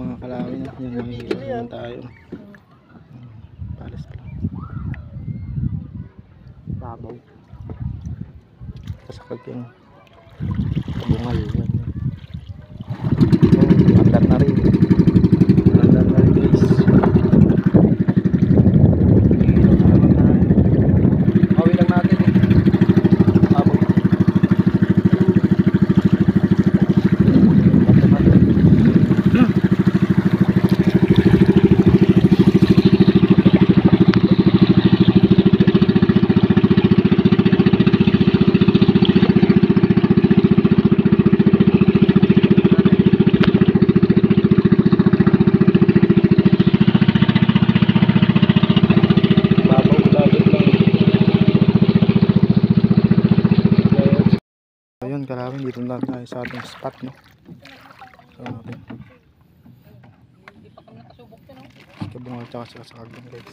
mga kalawin. Yan, makikita naman tayo. Palas pala. Babaw. Kasakag yung kabungal. Yan. Andar na rin. Andar na rin guys. Awin lang natin eh. Babaw. Ayun, kalawin, dito na tayo sa ating spot, no? So, natin. Kabungal tsaka sakasakag lang guys.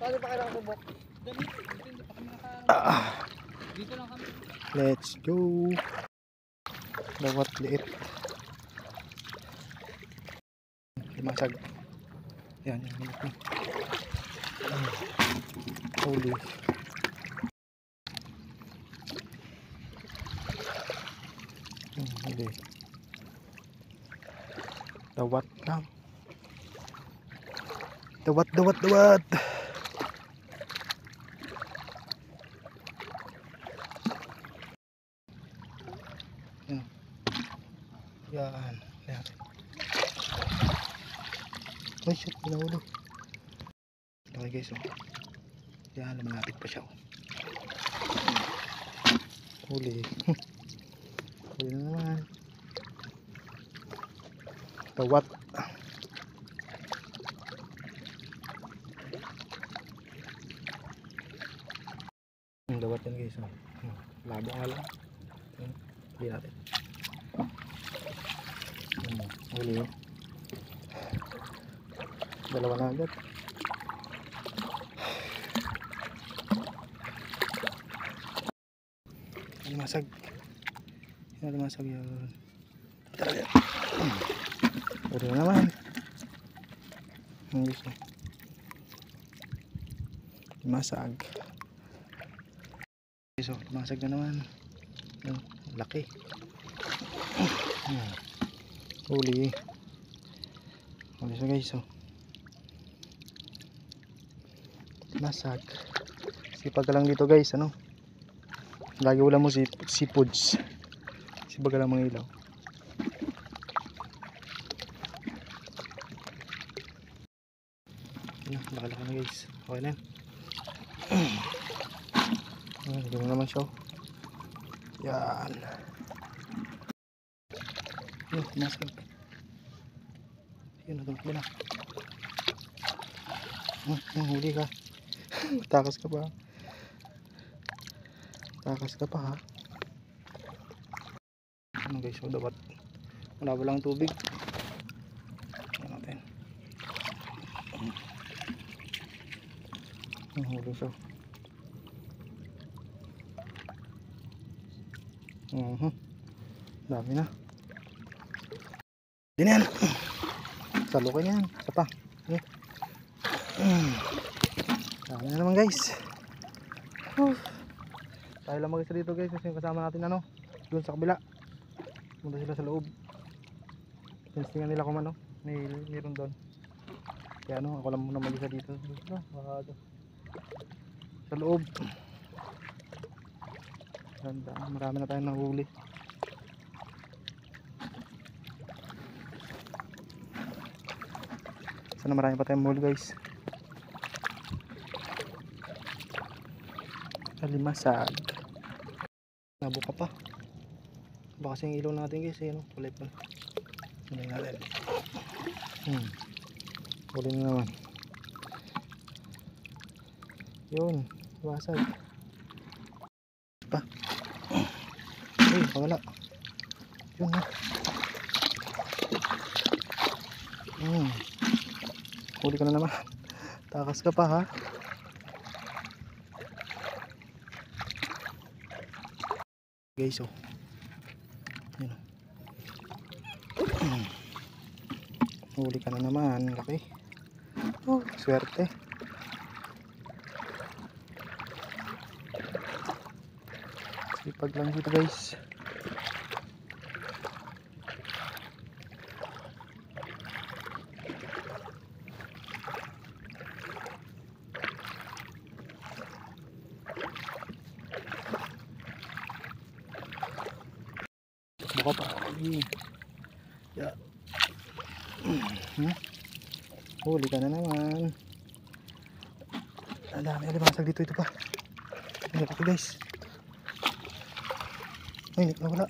Paano pa kayo nakasubok? Dito lang kami. Let's go. Dawat liit. Limasag. Yan, yan, yan. Holy. Hindi. Dawat lang. Dawat. Yan. Yan. Ay, shit. Pinahulog. Okay guys, oh. Yan, lumalapit pa siya, oh. Huli. Huli na naman. Dawat. Dawat yan guys, oh. Labo nga lang. Huli natin. Huli, oh. Dalawa na agad. Lumasag. Yan, lumasag yun. Talaga. Pwede na naman. Ang gusto. Lumasag. So, lumasag na naman. Yung laki. Huli. Huli siya guys. So. Lumasag. Sipag ka lang dito guys. Ano? Lagi wala mo si foods. Sipag ka lang mga ilaw. Nakalaki na guys. Okay na. Hindi naman siya. Yan. Masag. Yun, natumpo na. Huli ka. Takas ka pa. Takas ka pa ha. Ano guys, so dapat wala lang tubig. Yan natin. Huli siya. Dami na. Yan yan. Salukin yan. Isa pa. Dami na naman guys. Tayo lang mag-isa dito guys. Kasi yung kasama natin ano, doon sa kabila. Punta sila sa loob. Tinistingan nila kung ano, mayroon doon. Kaya ano, ako lang muna mag-isa dito. Sa loob. Ganda, marami na tayong nahuli. Sana marami pa tayong huli guys. Alimasag. Nabuka pa. Baka kasi yung ilaw natin guys, ano, kulay pa. Huli natin. Huli na naman. Yun, wasag. Pa. Uy, pawala. Yun ha. Huli ka na naman. Takas ka pa ha. Guys, oh. Yun. Huli ka na naman. Laki. Oh, swerte. Sipag lang dito guys. Buka pa. Yeah. Huli ka na naman. Ang dami alimasag dito. Ito pa. Ang laki guys. Ay, nawala.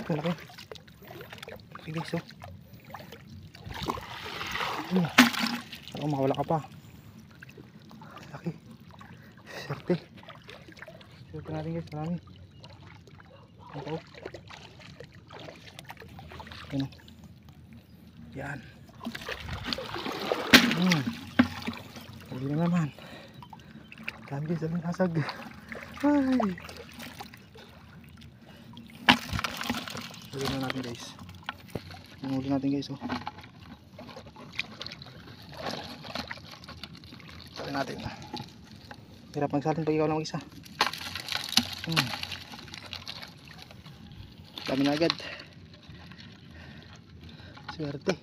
Ang laki. Laki guys, oh. Alam ko makawala ka pa. Laki. Swerte. Swerte natin guys, marami. Ito. Ano? Yan. Huli na naman. Dami guys, dami nasag. Ay. Huli na natin guys. Huli natin guys, oh. Salin natin. Hirap magsalin pag ikaw lang isa. Dami na agad. Swerte.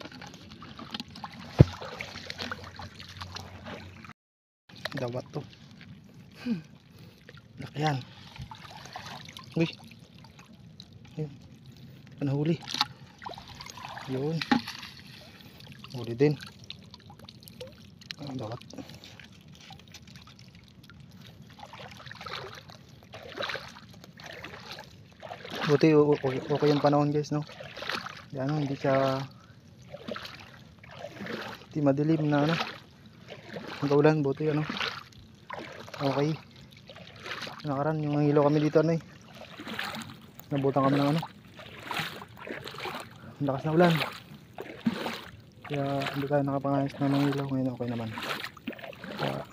Dawat to. Laki yan. Uy. Ayun. Panahuli. Yun. Huli din. Ang dawat. Buti okay yung panahon guys, no? Ano, hindi madilim na ano. Ang kaulan, buti ano. Okay. Nakaran yung nangilaw kami dito ano eh. Nabutan kami ng ano. Ang lakas na ulan. Kaya hindi tayo nakapangayos na nangilaw. Ngayon okay naman. Kaya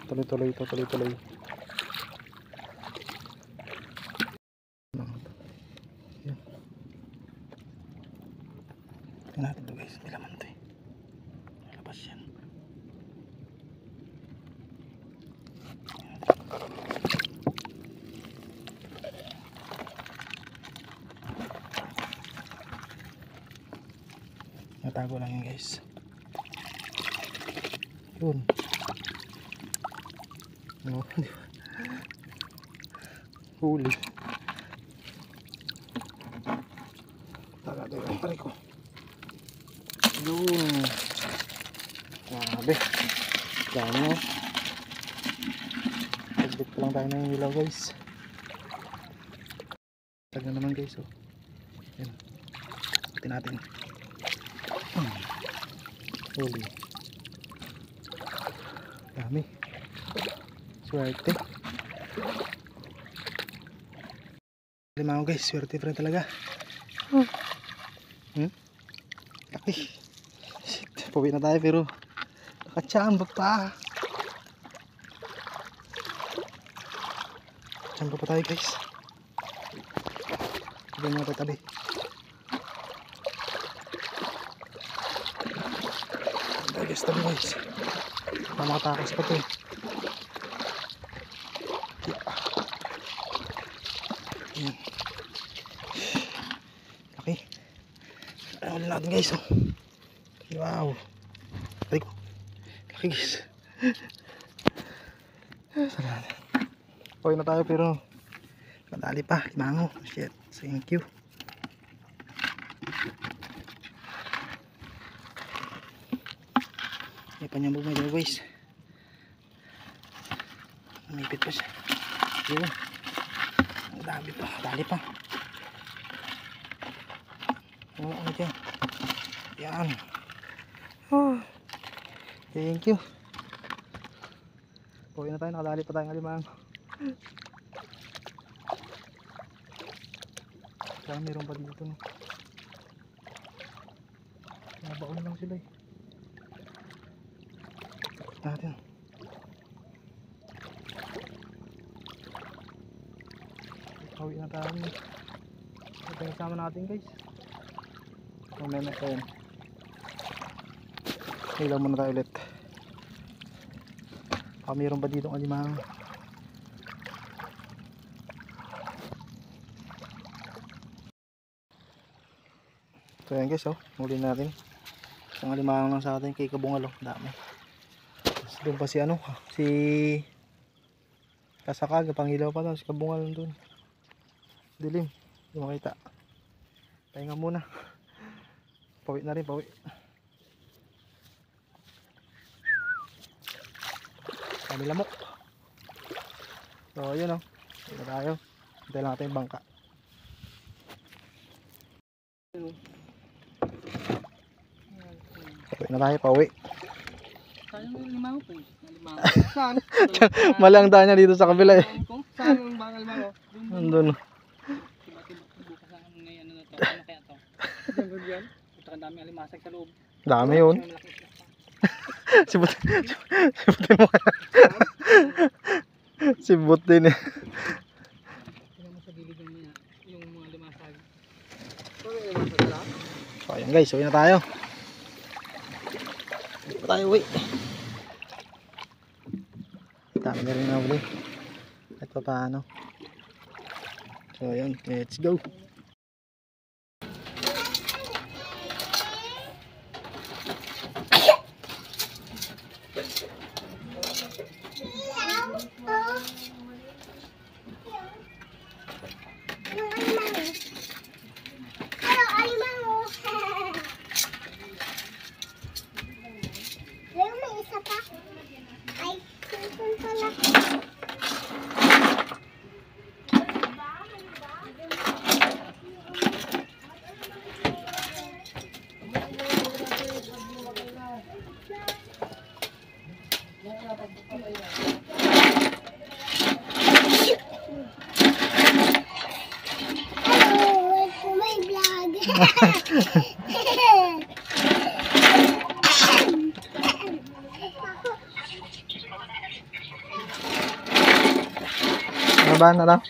tuloy-tuloy ito, tuloy-tuloy. Yan. Tingnan natin ito guys, may laman ito eh. Labas yan. Natago lang yun guys. Yun. No, huli. Tagado yung pare ko. Yun. Grabe. Dami mo. Pagbit pa lang tayo ng ilaw guys. Tag na naman guys, oh. Yan. Pati natin. Huli. Dami. Swerte. Lima guys, swerte pa rin talaga. Laki. Shit, pauwi na tayo pero nakachamba pa. Chamba pa tayo guys. Tabi mo tabi. Guys, tabi guys. Makatakas pa to eh. Yan. Laki. Ano ulit natin guys, oh. Wow. Laki ko. Laki guys. Salamat. Pauwi na tayo pero madali pa. Limango. Shit. Thank you. May panyambog mo dito guys. Umipit pa siya. Yun. Ang dami pa. Dali pa. Ano dyan? Yan. Oh. Thank you. Pauwi na tayo. Nakadali pa tayo ng limango. Kaya meron pa dito, no? Nabaon lang sila eh. Natin. Pauwi na tayo. Ito yung sama natin guys. Mamaya na tayo. Ilaw muna tayo ulit. Mayroon ba ditong alimang? So yan guys, huli natin. Isang alimang lang sa atin kay Kabungal, dami. Tapos doon pa si si Kasakag, pangilaw pa doon, si Kabungal doon. Dilim, hindi makita. Pahinga muna. Pawi na rin, pawi. Kami lamok. So yun Hindi tayo. Hintay lang natin yung bangka. Pawi na tayo, pawi. Saan yung limango po? Saan? Mali ang daan niya dito sa kabila Saan yung bakal limango? Nandun. Bukas ang ngayon na to. Ano kaya to? Diyan. Ito ang dami alimasag sa loob. Dami yun. Sibutin mo kaya. Sibut din Tingnan mo sa gilid yung mga limasag. Limasag lang? So ayan guys, uwi na tayo. Uwi na tayo, uwi. Dami na rin na uli. At pa paano. So ayan, let's go. Ano ba na lang?